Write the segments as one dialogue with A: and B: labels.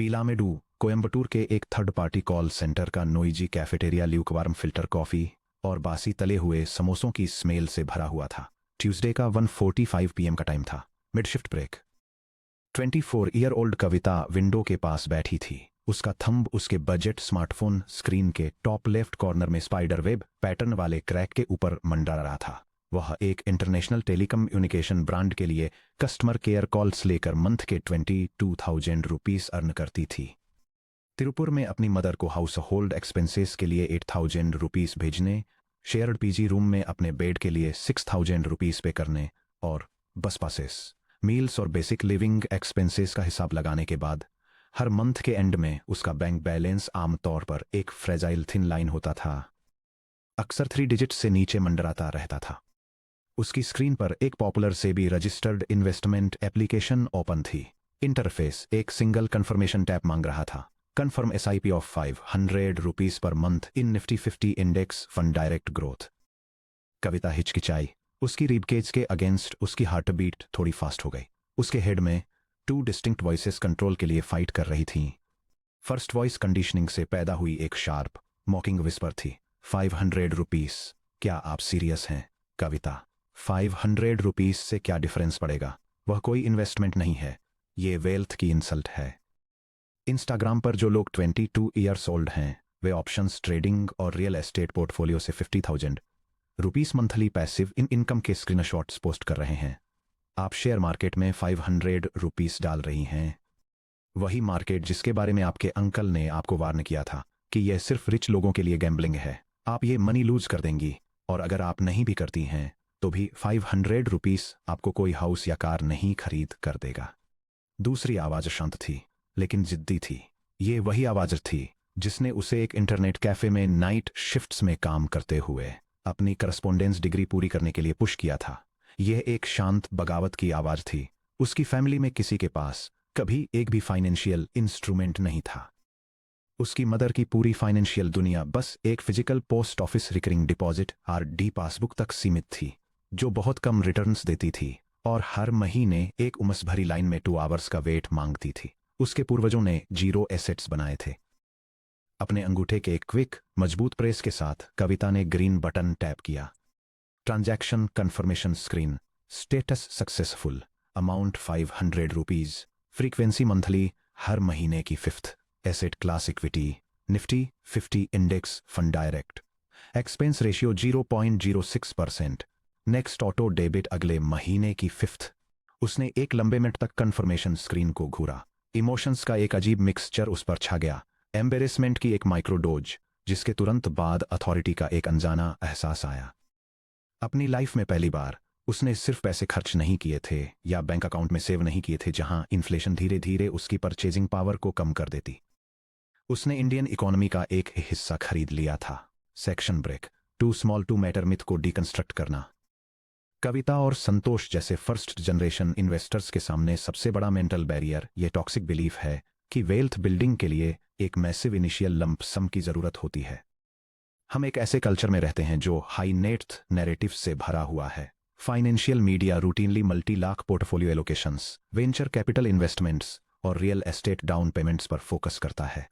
A: पीलामेडू कोयम्बटूर के एक third party call centre का noisy cafeteria lukewarm filter coffee और बासी तले हुए समोसों की स्मेल से भरा हुआ था। ट्यूसडे का 1:45 PM का टाइम था, mid shift break. 24 year old Kavita window के पास बैठी थी। उसका थंब उसके बजट स्मार्टफोन स्क्रीन के टॉप लेफ्ट कॉर्नर में स्पाइडर वेब पैटर्न वाले क्रैक के ऊपर मंडरा रहा था। वह एक इंटरनेशनल टेलीकम्युनिकेशन ब्रांड के लिए कस्टमर केयर कॉल्स लेकर मंथ के 22,000 रुपीस अर्न करती थी। तिरुपुर में अपनी मदर को हाउस होल्ड एक्सपेंसेस के लिए 8,000 रुपीस भेजने, शेयर्ड पीजी रूम में अपने बेड के लिए 6,000 रुपीस पे करने और बस पासेस, मील्स और बेसिक लिविंग एक्सपेंसेस का हिसाब लगाने के बाद हर मंथ के एंड में उसका बैंक बैलेंस आमतौर पर एक फ्रेजाइल थिन लाइन होता था, अक्सर 3 डिजिट से नीचे मंडराता रहता था। उसकी स्क्रीन पर एक popular SEBI registered investment application open थी। इंटरफेस एक सिंगल कंफर्मेशन टैप मांग रहा था। Confirm SIP of 500 rupees per month in Nifty 50 index fund direct growth. Kavita हिचकिचाई। उसकी रिबकेज के अगेंस्ट उसकी हार्ट बीट थोड़ी फास्ट हो गई। उसके हेड में 2 डिस्टिंक्ट वॉइसेस कंट्रोल के लिए फाइट कर रही थीं। फर्स्ट वॉइस कंडीशनिंग से पैदा हुई एक शार्प मॉकिंग विस्पर थी। 500 रुपीस, क्या आप सीरियस हैं कविता? 500 रुपीस से क्या डिफरेंस पड़ेगा? वह कोई इन्वेस्टमेंट नहीं है, ये वेल्थ की इंसल्ट है। इंस्टाग्राम पर जो लोग 22 ईयर्स ओल्ड हैं वे ऑप्शंस ट्रेडिंग और रियल एस्टेट पोर्टफोलियो से 50,000 रुपीस मंथली पैसिव इनकम के स्क्रीनशॉट्स पोस्ट कर रहे हैं। आप शेयर मार्केट में 500 रुपीस डाल रही हैं, वही मार्केट जिसके बारे में आपके अंकल ने आपको वार्न किया था कि यह सिर्फ रिच लोगों के लिए गैम्बलिंग है। आप ये मनी लूज कर देंगी, और अगर आप नहीं भी करती हैं तो भी 500 रुपीस आपको कोई हाउस या कार नहीं खरीद कर देगा। दूसरी आवाज शांत थी लेकिन जिद्दी थी। ये वही आवाज थी जिसने उसे एक इंटरनेट कैफे में नाइट शिफ्ट्स में काम करते हुए अपनी करस्पोंडेंस डिग्री पूरी करने के लिए पुश किया था। यह एक शांत बगावत की आवाज थी। उसकी फैमिली में किसी के पास कभी एक भी फाइनेंशियल इंस्ट्रूमेंट नहीं था। उसकी मदर की पूरी फाइनेंशियल दुनिया बस एक physical post office recurring deposit RD passbook तक सीमित थी, जो बहुत कम रिटर्न्स देती थी और हर महीने एक उमस भरी लाइन में 2 आवर्स का वेट मांगती थी। उसके पूर्वजों ने जीरो एसेट्स बनाए थे। अपने अंगूठे के एक क्विक मजबूत प्रेस के साथ कविता ने ग्रीन बटन टैप किया। Transaction confirmation screen, status successful, amount 500 rupees, frequency monthly, हर महीने की 5th, asset class equity, Nifty 50 index fund direct, expense ratio 0.06%, next auto debit अगले महीने की 5th। उसने एक लंबे मिनट तक कंफर्मेशन स्क्रीन को घूरा। इमोशंस का एक अजीब मिक्सचर उस पर छा गया। एम्बेरेसमेंट की एक माइक्रोडोज, जिसके तुरंत बाद अथॉरिटी का एक अनजाना एहसास आया। अपनी लाइफ में पहली बार उसने सिर्फ पैसे खर्च नहीं किए थे या बैंक अकाउंट में सेव नहीं किए थे जहां इन्फ्लेशन धीरे धीरे उसकी परचेजिंग पावर को कम कर देती। उसने इंडियन इकोनॉमी का एक हिस्सा खरीद लिया था। Section break, too small to matter myth को डिकंस्ट्रक्ट करना। कविता और संतोष जैसे फर्स्ट जनरेशन इन्वेस्टर्स के सामने सबसे बड़ा मेंटल बैरियर ये टॉक्सिक बिलीफ है कि वेल्थ बिल्डिंग के लिए एक मैसिव इनिशियल लंप सम की जरूरत होती है। हम एक ऐसे कल्चर में रहते हैं जो हाई नेट नैरेटिव से भरा हुआ है। Financial media routinely multi lakh portfolio allocations, venture capital investments और रियल एस्टेट डाउन पेमेंट्स पर फोकस करता है।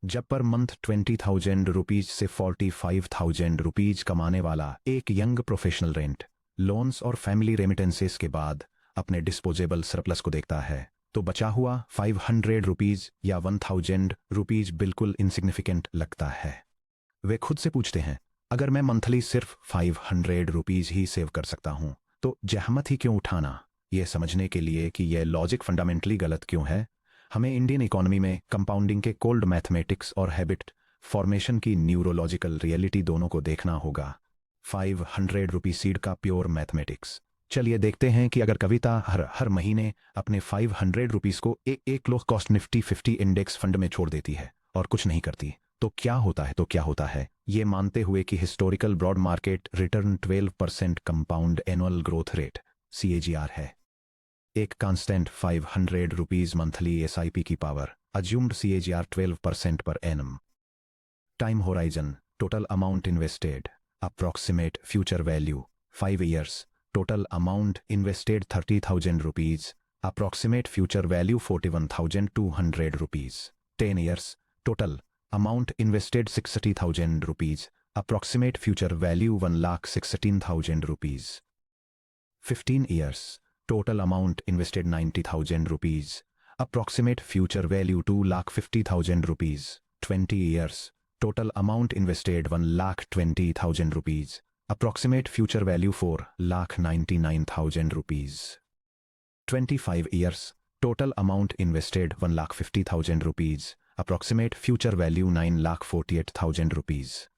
A: जब पर मंथ 20,000 रुपीज से 45,000 रुपीज कमाने वाला एक यंग प्रोफेशनल रेंट, लोन्स और फैमिली रेमिटेंसेस के बाद अपने डिस्पोजेबल सरप्लस को देखता है तो बचा हुआ 500 रुपीज या 1,000 रुपीज बिल्कुल इनसिग्निफिकेंट लगता है। वे खुद से पूछते हैं, अगर मैं मंथली सिर्फ 500 रुपीज ही सेव कर सकता हूं तो जहमत ही क्यों उठाना? यह समझने के लिए कि यह लॉजिक फंडामेंटली गलत क्यों है, हमें इंडियन इकोनॉमी में कंपाउंडिंग के कोल्ड मैथमेटिक्स और हैबिट फॉर्मेशन की न्यूरोलॉजिकल रियलिटी दोनों को देखना होगा। 500 रुपी सीड का प्योर मैथमेटिक्स। चलिए देखते हैं कि अगर कविता हर महीने अपने 500 रुपीज को एक low cost Nifty 50 index fund में छोड़ देती है और कुछ नहीं करती तो क्या होता है। ये मानते हुए कि historical broad market return 12% compound annual growth rate CAGR है। एक कांस्टेंट 500 रुपीज मंथली SIP की power, assumed CAGR 12% per annum. Time horizon, total amount invested, approximate future value 5 years, total amount invested 30,000 rupees, Approximate future value 41,200 rupees. 10 years. Total amount invested 60,000 rupees. Approximate future value 1,16,000 rupees. 15 years. Total amount invested 90,000 rupees. Approximate future value 2,50,000 rupees. 20 years. Total amount invested 1,20,000 rupees. Approximate future value 4,99,000 rupees. 25 years. Total amount invested 1,50,000 rupees. Approximate future value 9,48,000 rupees.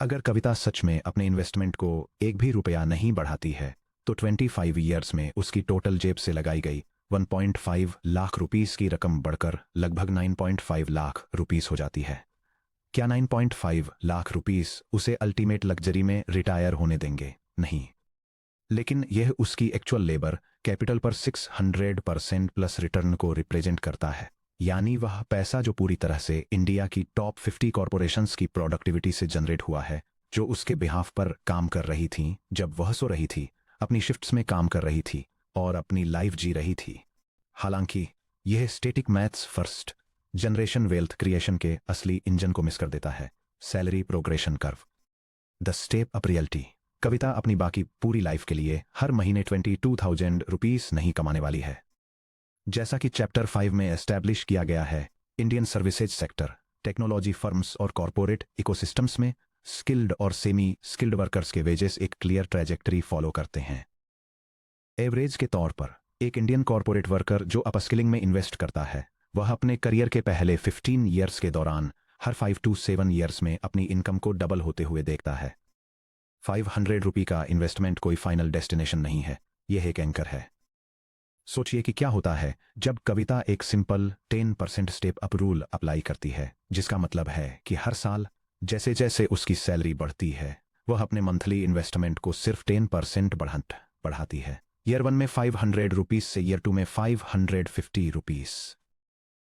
A: अगर कविता सच में अपने investment को एक भी रुपया नहीं बढ़ाती है तो 25 ईयर्स में उसकी टोटल जेब से लगाई गई 1.5 लाख रुपीस की रकम बढ़कर लगभग 9.5 लाख रुपीस हो जाती है। क्या 9.5 लाख रुपीस उसे अल्टीमेट लग्जरी में रिटायर होने देंगे? नहीं, लेकिन यह उसकी एक्चुअल लेबर कैपिटल पर 600% प्लस रिटर्न को रिप्रेजेंट करता है। यानी वह पैसा जो पूरी तरह से इंडिया की टॉप 50 कॉरपोरेशंस की प्रोडक्टिविटी से जनरेट हुआ है, जो उसके बिहाफ पर काम कर रही थीं जब वह सो रही थी, अपनी शिफ्ट्स में काम कर रही थी और अपनी लाइफ जी रही थी। हालांकि यह static maths first generation wealth creation के असली इंजन को मिस कर देता है, salary progression curve. The step up reality. Kavita अपनी बाकी पूरी लाइफ के लिए हर महीने 22,000 रुपीस नहीं कमाने वाली है। जैसा कि चैप्टर 5 में एस्टैब्लिश किया गया है, Indian services sector, technology firms और कॉरपोरेट इकोसिस्टम्स में स्किल्ड और सेमी स्किल्ड वर्कर्स के वेजेस एक क्लियर ट्रैजेक्टरी फॉलो करते हैं। एवरेज के तौर पर एक इंडियन कॉरपोरेट वर्कर जो अपस्किलिंग में इन्वेस्ट करता है, वह अपने करियर के पहले 15 ईयर्स के दौरान हर 5 to 7 ईयर्स में अपनी इनकम को डबल होते हुए देखता है। 500 रुपये का इन्वेस्टमेंट कोई फाइनल डेस्टिनेशन नहीं है, यह एक एंकर है। सोचिए कि क्या होता है जब कविता एक simple 10% step up rule apply करती है, जिसका मतलब है कि हर साल जैसे जैसे उसकी सैलरी बढ़ती है, वह अपने मंथली इन्वेस्टमेंट को सिर्फ 10% बढ़ाती है। ईयर 1 में 500 रुपीस से ईयर 2 में 550 रुपीस,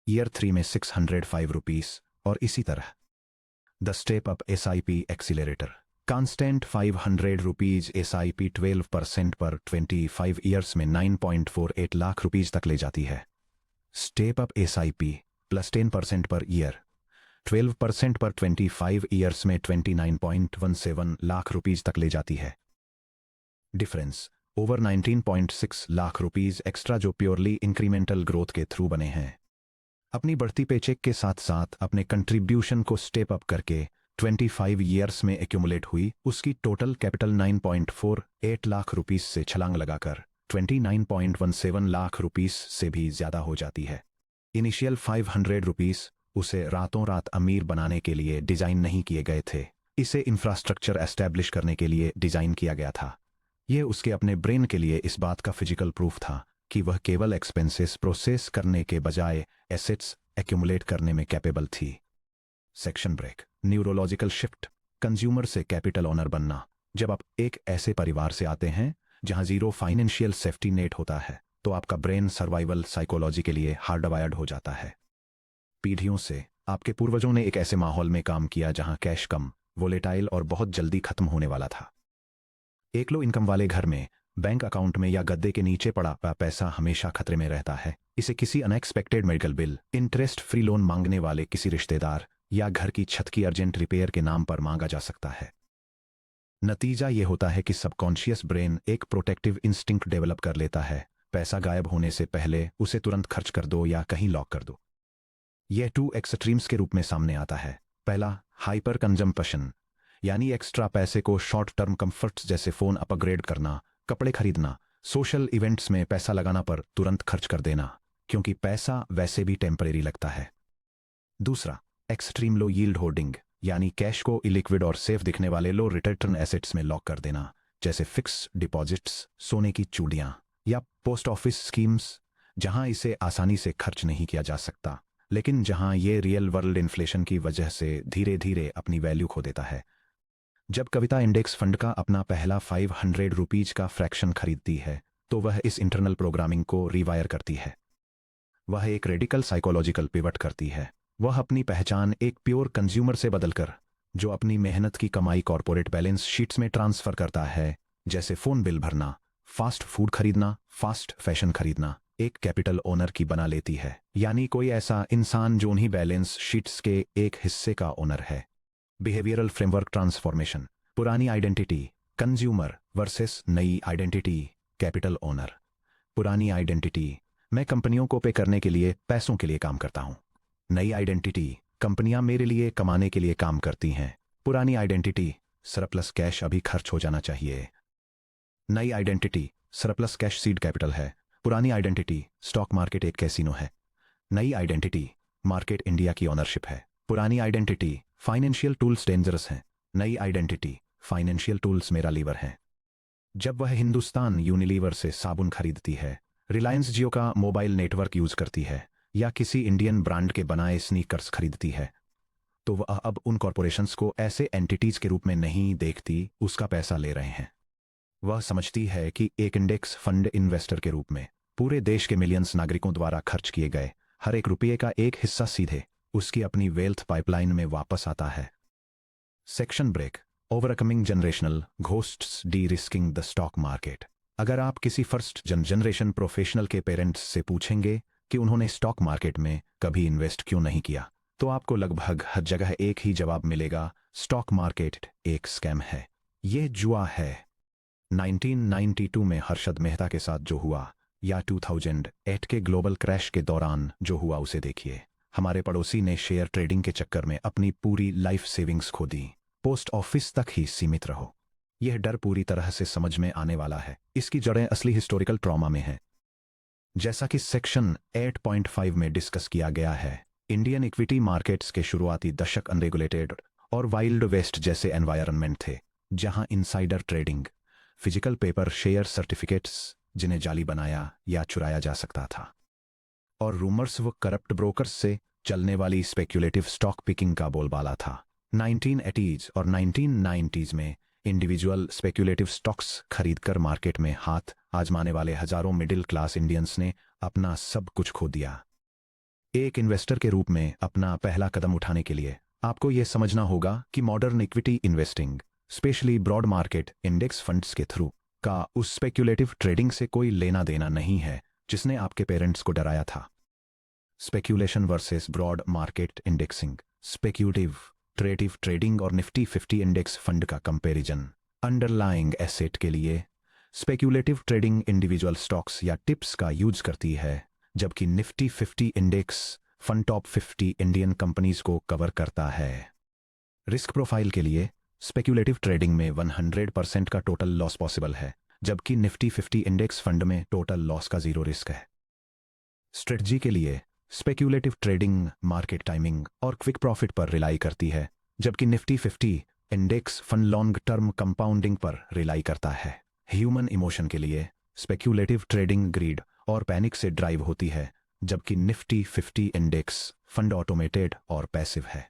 A: ईयर 3 में 605 रुपीस और इसी तरह। The step up SIP accelerator. Constant 500 rupees SIP 12% पर 25 ईयर्स में 9.48 लाख रुपीज तक ले जाती है। Step up SIP plus 10% per year 12% पर 25 ईयर्स में 29.17 लाख रुपीज तक ले जाती है। Difference over 19.6 lakh rupees extra जो प्योरली इंक्रीमेंटल ग्रोथ के थ्रू बने हैं। अपनी बढ़ती पेचेक के साथ साथ अपने कंट्रीब्यूशन को स्टेप अप करके 25 ईयर्स में एक्यूमुलेट हुई उसकी टोटल कैपिटल 9.48 लाख रुपीस से छलांग लगाकर 29.17 लाख रुपीस से भी ज्यादा हो जाती है। इनिशियल 500 रुपीस उसे रातों रात अमीर बनाने के लिए डिजाइन नहीं किए गए थे, इसे इंफ्रास्ट्रक्चर एस्टैब्लिश करने के लिए डिजाइन किया गया था। यह उसके अपने ब्रेन के लिए इस बात का फिजिकल प्रूफ था कि वह केवल एक्सपेंसेस प्रोसेस करने के बजाय एसेट्स एक्यूमुलेट करने में कैपेबल थी। Section break. Neurological shift. Consumer से कैपिटल ओनर बनना। जब आप एक ऐसे परिवार से आते हैं जहां जीरो फाइनेंशियल सेफ्टी नेट होता है, तो आपका ब्रेन सर्वाइवल साइकोलॉजी के लिए हार्डवायर्ड हो जाता है। पीढ़ियों से आपके पूर्वजों ने एक ऐसे माहौल में काम किया जहां कैश कम, वोलेटाइल और बहुत जल्दी खत्म होने वाला था। एक लो इनकम वाले घर में बैंक अकाउंट में या गद्दे के नीचे पड़ा पैसा हमेशा खतरे में रहता है। इसे किसी unexpected medical bill, interest free loan मांगने वाले किसी रिश्तेदार या घर की छत की अर्जेंट रिपेयर के नाम पर मांगा जा सकता है। नतीजा यह होता है कि सबकॉन्शियस ब्रेन एक प्रोटेक्टिव इंस्टिंक्ट डेवलप कर लेता है, पैसा गायब होने से पहले उसे तुरंत खर्च कर दो या कहीं लॉक कर दो। यह 2 एक्सट्रीम्स के रूप में सामने आता है। पहला, हाइपर कंजम्पशन, यानी एक्स्ट्रा पैसे को शॉर्ट टर्म कंफर्ट्स जैसे फोन अपग्रेड करना, कपड़े खरीदना, सोशल इवेंट्स में पैसा लगाना पर तुरंत खर्च कर देना, क्योंकि पैसा वैसे भी टेम्परेरी लगता है। दूसरा, एक्सट्रीम लो यील्ड होल्डिंग, यानी कैश को इलिक्विड और सेफ दिखने वाले लो रिटर्न एसेट्स में लॉक कर देना, जैसे फिक्स डिपॉजिट्स, सोने की चूड़ियां या पोस्ट ऑफिस स्कीम्स, जहां इसे आसानी से खर्च नहीं किया जा सकता, लेकिन जहां ये रियल वर्ल्ड इन्फ्लेशन की वजह से धीरे धीरे अपनी वैल्यू खो देता है। जब कविता इंडेक्स फंड का अपना पहला 500 रुपीज का फ्रैक्शन खरीदती है, तो वह इस इंटरनल प्रोग्रामिंग को रिवायर करती है। वह एक रेडिकल साइकोलॉजिकल पिवट करती है। वह अपनी पहचान एक प्योर कंज्यूमर से बदलकर, जो अपनी मेहनत की कमाई कॉर्पोरेट बैलेंस शीट्स में ट्रांसफर करता है, जैसे फोन बिल भरना, फास्ट फूड खरीदना, फास्ट फैशन खरीदना एक कैपिटल ओनर की बना लेती है, यानी कोई ऐसा इंसान जो उन्हीं बैलेंस शीट्स के एक हिस्से का ओनर है। बिहेवियरल फ्रेमवर्क ट्रांसफॉर्मेशन, पुरानी आइडेंटिटी कंज्यूमर वर्सेस नई आइडेंटिटी कैपिटल ओनर। पुरानी आइडेंटिटी, मैं कंपनियों को पे करने के लिए पैसों के लिए काम करता हूं। नई आइडेंटिटी, कंपनियां मेरे लिए कमाने के लिए काम करती हैं। पुरानी आइडेंटिटी, सरप्लस कैश अभी खर्च हो जाना चाहिए। नई identity, surplus cash seed capital है। पुरानी आइडेंटिटी, स्टॉक मार्केट एक कैसीनो है। नई आइडेंटिटी, मार्केट इंडिया की ओनरशिप है। पुरानी आइडेंटिटी, फाइनेंशियल टूल्स डेंजरस हैं। नई आइडेंटिटी, फाइनेंशियल टूल्स मेरा लीवर है। जब वह हिंदुस्तान यूनिलीवर से साबुन खरीदती है, रिलायंस जियो का मोबाइल नेटवर्क यूज करती है, या किसी इंडियन ब्रांड के बनाए स्नीकर्स खरीदती है, तो वह अब उन कॉरपोरेशंस को ऐसे एंटिटीज के रूप में नहीं देखती उसका पैसा ले रहे हैं। वह समझती है कि एक इंडेक्स फंड इन्वेस्टर के रूप में पूरे देश के मिलियंस नागरिकों द्वारा खर्च किए गए हर एक रुपये का एक हिस्सा सीधे उसकी अपनी वेल्थ पाइपलाइन में वापस आता है। Section break, overcoming generational ghosts derisking the stock market. अगर आप किसी फर्स्ट जनरेशन प्रोफेशनल के पेरेंट्स से पूछेंगे कि उन्होंने स्टॉक मार्केट में कभी इन्वेस्ट क्यों नहीं किया, तो आपको लगभग हर जगह एक ही जवाब मिलेगा, स्टॉक मार्केट एक स्कैम है, ये जुआ है। 1992 में हर्षद मेहता के साथ जो हुआ, या 2008 के ग्लोबल क्रैश के दौरान जो हुआ उसे देखिए। हमारे पड़ोसी ने शेयर ट्रेडिंग के चक्कर में अपनी पूरी लाइफ सेविंग्स खो दी। पोस्ट ऑफिस तक ही सीमित रहो। यह डर पूरी तरह से समझ में आने वाला है। इसकी जड़ें असली हिस्टोरिकल ट्रॉमा में हैं। जैसा कि सेक्शन 8.5 में डिस्कस किया गया है, इंडियन इक्विटी मार्केट्स के शुरुआती दशक अनरेगुलेटेड और वाइल्ड वेस्ट जैसे एनवायरनमेंट थे, जहां insider trading, physical paper share certificates जिन्हें जाली बनाया या चुराया जा सकता था, और रूमर्स व करप्ट ब्रोकर्स से चलने वाली स्पेक्युलेटिव स्टॉक पिकिंग का बोलबाला था। 1980s और 1990s में इंडिविजुअल स्पेक्युलेटिव स्टॉक्स खरीदकर मार्केट में हाथ आजमाने वाले हजारों मिडिल क्लास इंडियंस ने अपना सब कुछ खो दिया। एक इन्वेस्टर के रूप में अपना पहला कदम उठाने के लिए आपको यह समझना होगा कि modern equity investing, specially broad market index funds के थ्रू का उस स्पेक्युलेटिव ट्रेडिंग से कोई लेना देना नहीं है जिसने आपके पेरेंट्स को डराया था। Speculation versus broad market indexing, speculative trading trading और निफ्टी 50 इंडेक्स फंड का कंपैरिजन। अंडरलाइंग एसेट के लिए स्पेक्यूलेटिव ट्रेडिंग इंडिविजुअल स्टॉक्स या टिप्स का यूज करती है, जबकि Nifty 50 index fund top 50 Indian companies को कवर करता है। रिस्क प्रोफाइल के लिए स्पेक्यूलेटिव ट्रेडिंग में 100% का टोटल लॉस पॉसिबल है, जबकि निफ्टी 50 इंडेक्स फंड में टोटल लॉस का 0 रिस्क है। स्ट्रेटजी के लिए स्पेक्यूलेटिव ट्रेडिंग मार्केट टाइमिंग और क्विक प्रॉफिट पर रिलाई करती है, जबकि Nifty 50 index fund long term compounding पर रिलाई करता है। ह्यूमन इमोशन के लिए स्पेक्यूलेटिव ट्रेडिंग ग्रीड और पैनिक से ड्राइव होती है, जबकि निफ्टी 50 इंडेक्स फंड ऑटोमेटेड और पैसिव है।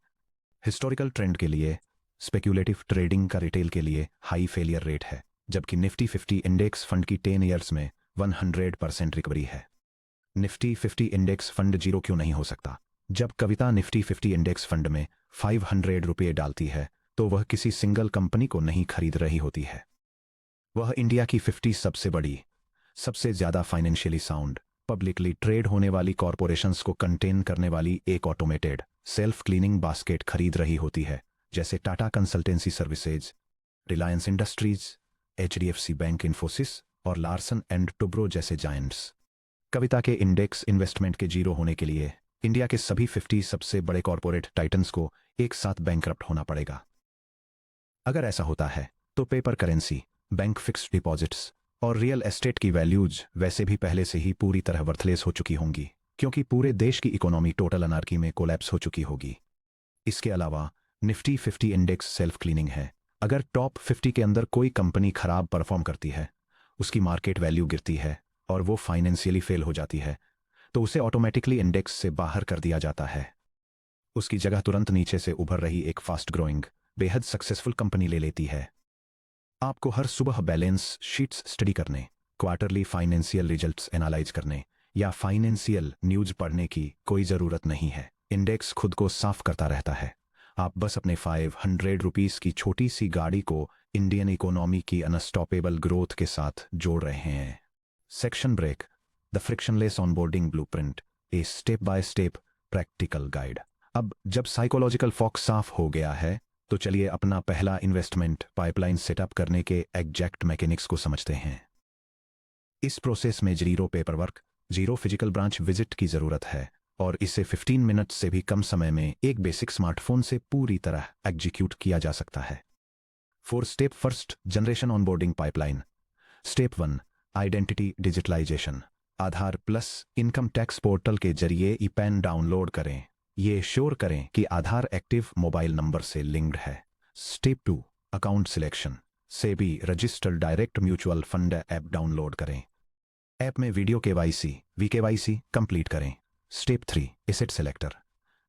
A: हिस्टोरिकल ट्रेंड के लिए स्पेक्यूलेटिव ट्रेडिंग का रिटेल के लिए हाई फेलियर रेट है, जबकि निफ्टी 50 इंडेक्स फंड की 10 ईयर्स में 100% रिकवरी है। निफ्टी 50 इंडेक्स फंड 0 क्यों नहीं हो सकता? जब कविता निफ्टी 50 इंडेक्स फंड में 500 रुपये डालती है, तो वह किसी सिंगल कंपनी को नहीं खरीद रही होती है। वह इंडिया की 50 सबसे बड़ी, सबसे ज्यादा फाइनेंशियली साउंड, पब्लिकली ट्रेड होने वाली कॉरपोरेशंस को कंटेन करने वाली एक ऑटोमेटेड सेल्फ क्लीनिंग बास्केट खरीद रही होती है, जैसे Tata consultancy services, Reliance industries, HDFC bank, Infosys और लार्सन एंड टुब्रो जैसे जायंट्स। कविता के इंडेक्स इन्वेस्टमेंट के 0 होने के लिए इंडिया के सभी 50 सबसे बड़े कॉरपोरेट टाइटन्स को एक साथ बैंकरप्ट होना पड़ेगा। अगर ऐसा होता है तो paper currency, bank fixed deposits और रियल एस्टेट की वैल्यूज वैसे भी पहले से ही पूरी तरह वर्थलेस हो चुकी होंगी, क्योंकि पूरे देश की इकोनॉमी टोटल अनार्की में कोलैप्स हो चुकी होगी। इसके अलावा निफ्टी 50 इंडेक्स सेल्फ क्लीनिंग है। अगर टॉप 50 के अंदर कोई कंपनी खराब परफॉर्म करती है, उसकी मार्केट वैल्यू गिरती है और वो फाइनेंशियली फेल हो जाती है, तो उसे ऑटोमेटिकली इंडेक्स से बाहर कर दिया जाता है। उसकी जगह तुरंत नीचे से उभर रही एक फास्ट ग्रोइंग, बेहद सक्सेसफुल कंपनी ले लेती है। आपको हर सुबह बैलेंस शीट्स स्टडी करने, क्वार्टरली फाइनेंशियल रिजल्ट्स एनालाइज करने या फाइनेंशियल न्यूज पढ़ने की कोई जरूरत नहीं है। इंडेक्स खुद को साफ करता रहता है आप बस अपने 500 रुपीस की छोटी सी गाड़ी को इंडियन इकोनॉमी की अनस्टॉपेबल ग्रोथ के साथ जोड़ रहे हैं। Section break, the frictionless onboarding blueprint, a step by step practical guide. अब जब साइकोलॉजिकल फॉक्स साफ हो गया है, तो चलिए अपना पहला इन्वेस्टमेंट पाइपलाइन सेटअप करने के एग्जैक्ट मैकेनिक्स को समझते हैं। इस प्रोसेस में zero paperwork, zero physical branch visit की जरूरत है और इसे 15 मिनट से भी कम समय में एक बेसिक स्मार्टफोन से पूरी तरह एग्जीक्यूट किया जा सकता है। 4 step first generation onboarding pipeline. Step 1, identity digitalisation. Aadhaar plus income tax portal के जरिए ई पैन डाउनलोड करें। ये श्योर करें कि आधार एक्टिव मोबाइल नंबर से लिंक्ड है। Step 2, account selection. SEBI registered direct mutual fund app download करें। ऐप में वीडियो केवाईसी वीकेवाईसी कंप्लीट करें। Step 3, asset selector.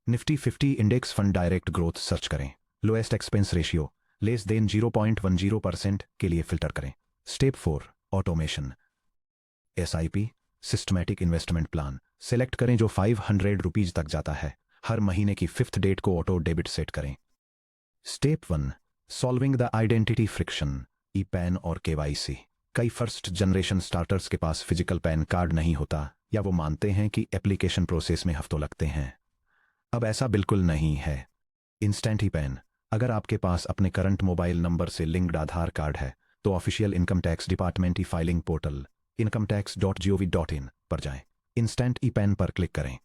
A: Nifty 50 index fund direct growth search करें। Lowest expense ratio less than 0.10% के लिए filter करें। Step 4, automation. SIP systematic investment plan select करें जो 500 rupees तक जाता है। हर महीने की 5th डेट को ऑटो डेबिट सेट करें। Step 1, solving the identity friction, e PAN और केवाईसी। कई फर्स्ट जनरेशन स्टार्टर्स के पास फिजिकल पैन कार्ड नहीं होता या वो मानते हैं कि एप्लीकेशन प्रोसेस में हफ्तों लगते हैं। अब ऐसा बिल्कुल नहीं है। Instant e PAN. अगर आपके पास अपने करंट मोबाइल नंबर से लिंक्ड आधार कार्ड है तो ऑफिशियल इनकम टैक्स डिपार्टमेंट ई फाइलिंग पोर्टल incometax.gov.in पर जाएं। इंस्टेंट ई पैन पर क्लिक करें।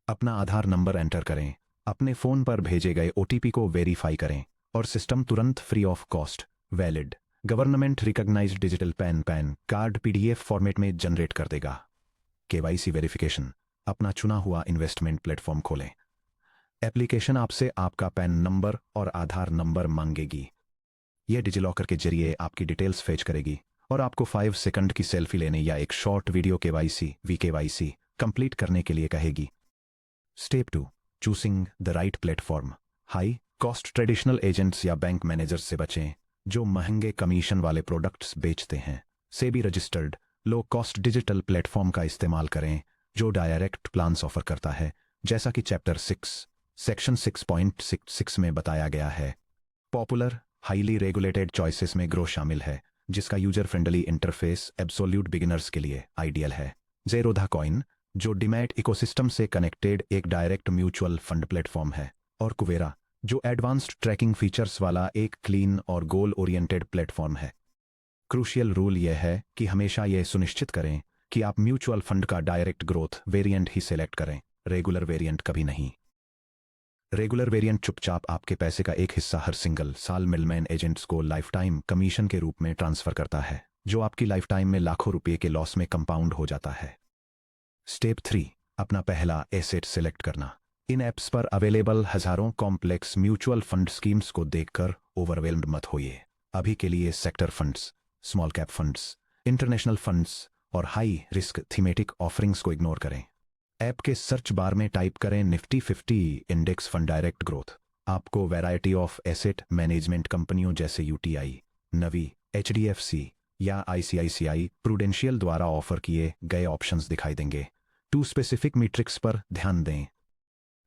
A: अपना आधार नंबर एंटर करें। अपने फोन पर भेजे गए ओटीपी को वेरीफाई करें और सिस्टम तुरंत free of cost valid government recognised digital PAN card PDF format में जनरेट कर देगा। KYC verification. अपना चुना हुआ इन्वेस्टमेंट प्लेटफॉर्म खोलें। एप्लीकेशन आपसे आपका पैन नंबर और आधार नंबर मांगेगी। यह डिजिलॉकर के जरिए आपकी डिटेल्स फेच करेगी और आपको 5 सेकंड की सेल्फी लेने या एक short video KYC VKYC complete करने के लिए कहेगी। Step 2, choosing the right platform. High cost traditional agents या बैंक मैनेजर्स से बचें जो महंगे कमीशन वाले प्रोडक्ट्स बेचते हैं। SEBI registered low cost digital platform का इस्तेमाल करें जो डायरेक्ट प्लान्स ऑफर करता है, जैसा कि चैप्टर 6 सेक्शन 6.66 में बताया गया है। पॉपुलर हाईली रेगुलेटेड चॉइसेस में ग्रो शामिल है, जिसका user friendly interface absolute beginners के लिए आइडियल है। जेरोधा कॉइन जो डीमैट इकोसिस्टम से कनेक्टेड एक डायरेक्ट म्यूचुअल फंड प्लेटफॉर्म है, और कुवेरा जो एडवांस्ड ट्रैकिंग फीचर्स वाला एक क्लीन और गोल ओरिएंटेड प्लेटफॉर्म है। क्रूशियल रूल यह है कि हमेशा यह सुनिश्चित करें कि आप म्यूचुअल फंड का डायरेक्ट ग्रोथ वेरिएंट ही सिलेक्ट करें, रेगुलर वेरिएंट कभी नहीं। रेगुलर वेरिएंट चुपचाप आपके पैसे का एक हिस्सा हर सिंगल साल मिडलमैन एजेंट्स को लाइफ टाइम कमीशन के रूप में ट्रांसफर करता है, जो आपकी लाइफ टाइम में लाखों रुपए के लॉस में कंपाउंड हो जाता है। स्टेप 3, अपना पहला एसेट सिलेक्ट करना। इन ऐप्स पर अवेलेबल हजारों कॉम्प्लेक्स म्यूचुअल फंड स्कीम्स को देखकर ओवरवेल्म्ड मत होइए। अभी के लिए sector funds, small cap funds, international funds और हाई रिस्क थीमेटिक ऑफरिंग्स को इग्नोर करें। ऐप के सर्च बार में टाइप करें Nifty 50 index fund direct growth. आपको वैरायटी ऑफ एसेट मैनेजमेंट कंपनियों जैसे यूटीआई, नवी, एचडीएफसी या आईसीआईसीआई प्रूडेंशियल द्वारा ऑफर किए गए ऑप्शंस दिखाई देंगे। 2 स्पेसिफिक मीट्रिक्स पर ध्यान दें।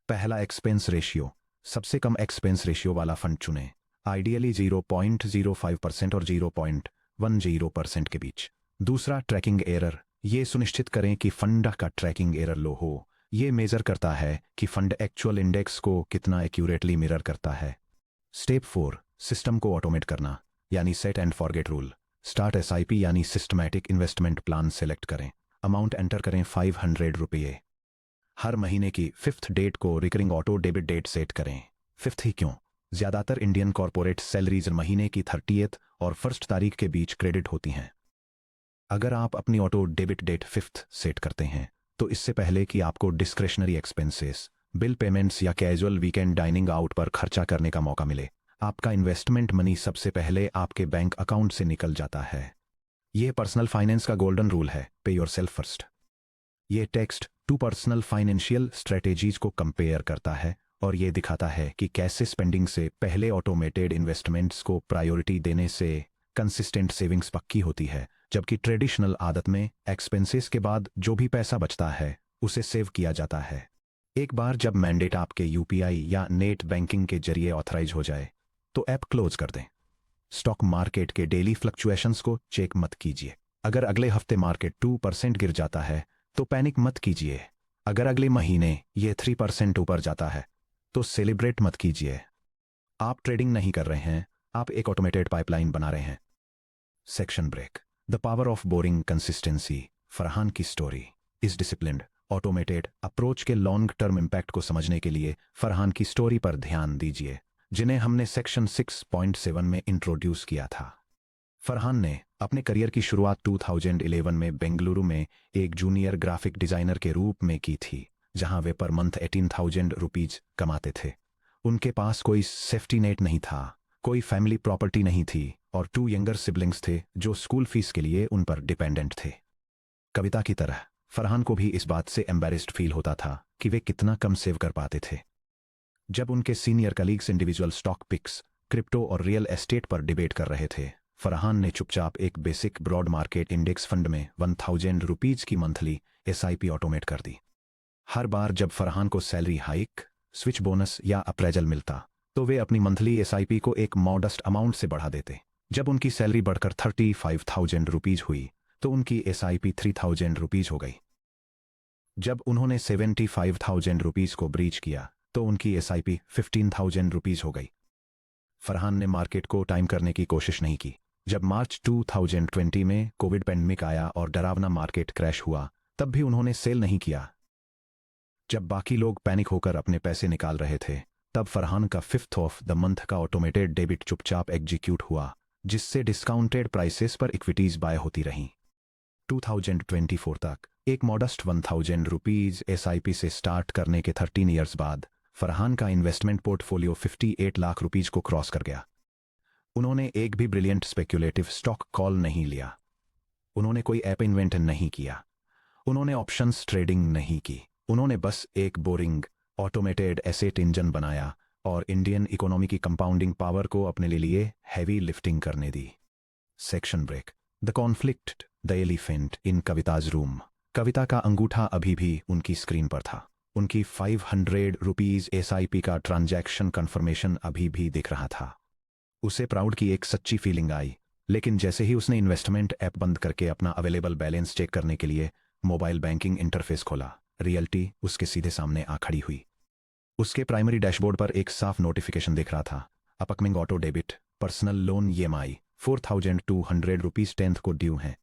A: पहला एक्सपेंस रेशियो। सबसे कम एक्सपेंस रेशियो वाला फंड चुनें, आइडियली 0.05% और 0.10% के बीच। दूसरा ट्रैकिंग एरर। ये सुनिश्चित करें कि फंड का ट्रैकिंग एरर लो हो। ये मेजर करता है कि फंड एक्चुअल इंडेक्स को कितना एक्यूरेटली मिरर करता है। स्टेप 4, सिस्टम को ऑटोमेट करना, यानी set and forget rule. Start SIP यानी सिस्टमैटिक इन्वेस्टमेंट प्लान सेलेक्ट करें। अमाउंट एंटर करें 500 रुपये। हर महीने की 5th डेट को recurring auto debit date set करें। 5th ही क्यों? ज्यादातर इंडियन कॉर्पोरेट सैलरीज महीने की 30th और 1st तारीख के बीच क्रेडिट होती हैं। अगर आप अपनी auto debit date 5th set करते हैं तो इससे पहले कि आपको डिस्क्रेशनरी एक्सपेंसेस, बिल पेमेंट्स या कैजुअल वीकेंड डाइनिंग आउट पर खर्चा करने का मौका मिले, आपका इन्वेस्टमेंट मनी सबसे पहले आपके बैंक अकाउंट से निकल जाता है। यह पर्सनल फाइनेंस का गोल्डन रूल है, पे योरसेल्फ फर्स्ट। ये टेक्स्ट 2 पर्सनल फाइनेंशियल स्ट्रेटेजीज को कंपेयर करता है और ये दिखाता है कि कैसे स्पेंडिंग से पहले ऑटोमेटेड इन्वेस्टमेंट्स को प्रायोरिटी देने से कंसिस्टेंट सेविंग्स पक्की होती है, जबकि ट्रेडिशनल आदत में एक्सपेंसेस के बाद जो भी पैसा बचता है उसे सेव किया जाता है। एक बार जब मैंडेट आपके यूपीआई या नेट बैंकिंग के जरिए ऑथराइज हो जाए तो ऐप क्लोज कर दें। स्टॉक मार्केट के डेली फ्लक्चुएशंस को चेक मत कीजिए। अगर अगले हफ्ते मार्केट 2% गिर जाता है तो पैनिक मत कीजिए। अगर अगले महीने ये 3% ऊपर जाता है तो सेलिब्रेट मत कीजिए। आप ट्रेडिंग नहीं कर रहे हैं, आप एक ऑटोमेटेड पाइपलाइन बना रहे हैं। Section break. The power of boring consistency. Farhan की स्टोरी इस डिसिप्लिन्ड ऑटोमेटेड अप्रोच के लॉन्ग टर्म इम्पैक्ट को समझने के लिए फरहान की स्टोरी पर ध्यान दीजिए, जिन्हें हमने सेक्शन 6.7 में इंट्रोड्यूस किया था। फरहान ने अपने करियर की शुरुआत 2011 में बेंगलुरु में एक जूनियर ग्राफिक डिजाइनर के रूप में की थी, जहां वे पर मंथ 18,000 रुपीज कमाते थे। उनके पास कोई सेफ्टी नेट नहीं था, कोई फैमिली प्रॉपर्टी नहीं थी और 2 यंगर सिबलिंग्स थे जो स्कूल फीस के लिए उन पर डिपेंडेंट थे। कविता की तरह फरहान को भी इस बात से एम्बेरेस्ड फील होता था कि वे कितना कम सेव कर पाते थे। जब उनके senior colleagues individual stock picks, crypto और रियल एस्टेट पर डिबेट कर रहे थे, फरहान ने चुपचाप एक basic broad market index fund में 1,000 रुपीज की मंथली एसआईपी ऑटोमेट कर दी। हर बार जब फरहान को सैलरी हाइक, स्विच बोनस या अप्रेजल मिलता तो वे अपनी मंथली एसआईपी को एक मॉडेस्ट अमाउंट से बढ़ा देते। जब उनकी सैलरी बढ़कर 35,000 रुपीज हुई तो उनकी एसआईपी 3,000 रुपीज हो गई। जब उन्होंने 75,000 रुपीज को ब्रीच किया तो उनकी एसआईपी 15,000 रुपीज हो गई। फरहान ने मार्केट को टाइम करने की कोशिश नहीं की। जब मार्च 2020 में कोविड पैंडेमिक आया और डरावना मार्केट क्रैश हुआ, तब भी उन्होंने सेल नहीं किया। जब बाकी लोग पैनिक होकर अपने पैसे निकाल रहे थे, तब फरहान का 5th ऑफ द मंथ का ऑटोमेटेड डेबिट चुपचाप एग्जीक्यूट हुआ, जिससे डिस्काउंटेड प्राइसेस पर इक्विटीज बाय होती रहीं। 2024 तक एक मॉडेस्ट 1,000 रुपीज एसआईपी से स्टार्ट करने के 13 ईयर्स बाद फरहान का इन्वेस्टमेंट पोर्टफोलियो 58 लाख रुपीज को क्रॉस कर गया। उन्होंने एक भी ब्रिलियंट स्पेक्युलेटिव स्टॉक कॉल नहीं लिया, उन्होंने कोई ऐप इन्वेंट नहीं किया, उन्होंने ऑप्शंस ट्रेडिंग नहीं की, उन्होंने बस एक बोरिंग ऑटोमेटेड एसेट इंजन बनाया और इंडियन इकोनॉमी की कंपाउंडिंग पावर को अपने लिए हैवी लिफ्टिंग करने दी। Section break. The conflict, the elephant in Kavita's room. Kavita का अंगूठा अभी भी उनकी स्क्रीन पर था। उनकी 500 रुपीज एसआईपी का ट्रांजैक्शन कंफर्मेशन अभी भी दिख रहा था। उसे प्राउड की एक सच्ची फीलिंग आई, लेकिन जैसे ही उसने इन्वेस्टमेंट ऐप बंद करके अपना अवेलेबल बैलेंस चेक करने के लिए मोबाइल बैंकिंग इंटरफेस खोला, रियलिटी उसके सीधे सामने आ खड़ी हुई। उसके प्राइमरी डैशबोर्ड पर एक साफ नोटिफिकेशन दिख रहा था, upcoming auto debit, personal loan EMI 4,200 rupees 10th को ड्यू हैं।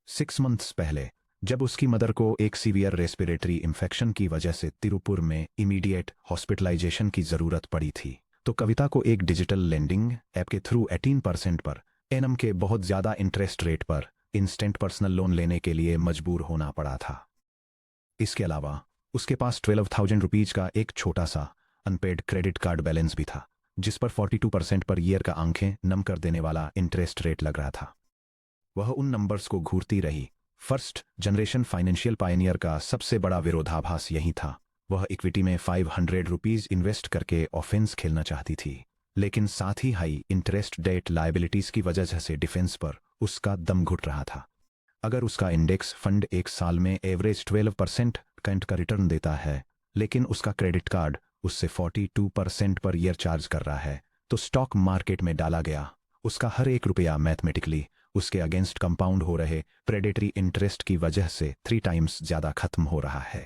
A: 6 मंथ्स पहले जब उसकी मदर को एक सीवियर रेस्पिरेटरी इन्फेक्शन की वजह से तिरुपुर में इमीडिएट हॉस्पिटलाइजेशन की जरूरत पड़ी थी, तो कविता को एक डिजिटल लेंडिंग ऐप के थ्रू 18% पर एनम के बहुत ज्यादा इंटरेस्ट रेट पर इंस्टेंट पर्सनल लोन लेने के लिए मजबूर होना पड़ा था। इसके अलावा उसके पास 12,000 रुपीज का एक छोटा सा अनपेड क्रेडिट कार्ड बैलेंस भी था, जिस पर 42% पर ईयर का आंखें नम कर देने वाला इंटरेस्ट रेट लग रहा था। वह उन नंबर्स को घूरती रही। फर्स्ट जनरेशन फाइनेंशियल पायनियर का सबसे बड़ा विरोधाभास यही था। वह इक्विटी में 500 रुपीज इन्वेस्ट करके ऑफेंस खेलना चाहती थी, लेकिन साथ ही हाई इंटरेस्ट डेट लायबिलिटीज की वजह से डिफेंस पर उसका दम घुट रहा था। अगर उसका इंडेक्स फंड एक साल में एवरेज 12% का रिटर्न देता है, लेकिन उसका क्रेडिट कार्ड उससे 42% पर ईयर चार्ज कर रहा है, तो स्टॉक मार्केट में डाला गया उसका हर एक रुपया मैथमेटिकली उसके अगेंस्ट कंपाउंड हो रहे प्रेडेटरी इंटरेस्ट की वजह से 3 टाइम्स ज्यादा खत्म हो रहा है।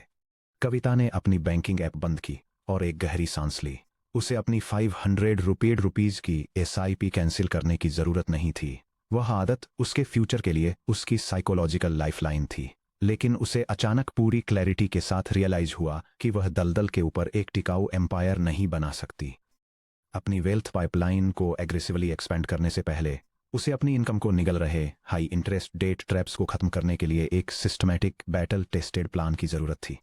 A: कविता ने अपनी बैंकिंग ऐप बंद की और एक गहरी सांस ली। उसे अपनी 500 रुपीज की एसआईपी कैंसिल करने की जरूरत नहीं थी। वह आदत उसके फ्यूचर के लिए उसकी साइकोलॉजिकल लाइफलाइन थी, लेकिन उसे अचानक पूरी क्लैरिटी के साथ रियलाइज हुआ कि वह दलदल के ऊपर एक टिकाऊ एम्पायर नहीं बना सकती। अपनी वेल्थ पाइपलाइन को एग्रेसिवली एक्सपेंड करने से पहले उसे अपनी इनकम को निगल रहे हाई इंटरेस्ट डेट ट्रैप्स को खत्म करने के लिए एक सिस्टमैटिक बैटल टेस्टेड प्लान की जरूरत थी।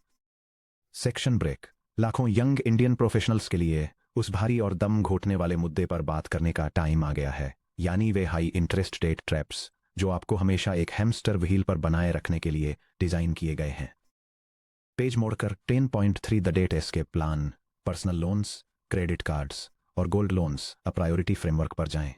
A: Section break. लाखों यंग इंडियन प्रोफेशनल्स के लिए उस भारी और दम घोटने वाले मुद्दे पर बात करने का टाइम आ गया है, यानी वे हाई इंटरेस्ट डेट ट्रैप्स जो आपको हमेशा एक हैमस्टर व्हील पर बनाए रखने के लिए डिजाइन किए गए हैं। पेज मोड़कर 10.3 the debt escape plan, personal loans, credit cards और gold loans a priority framework पर जाएं।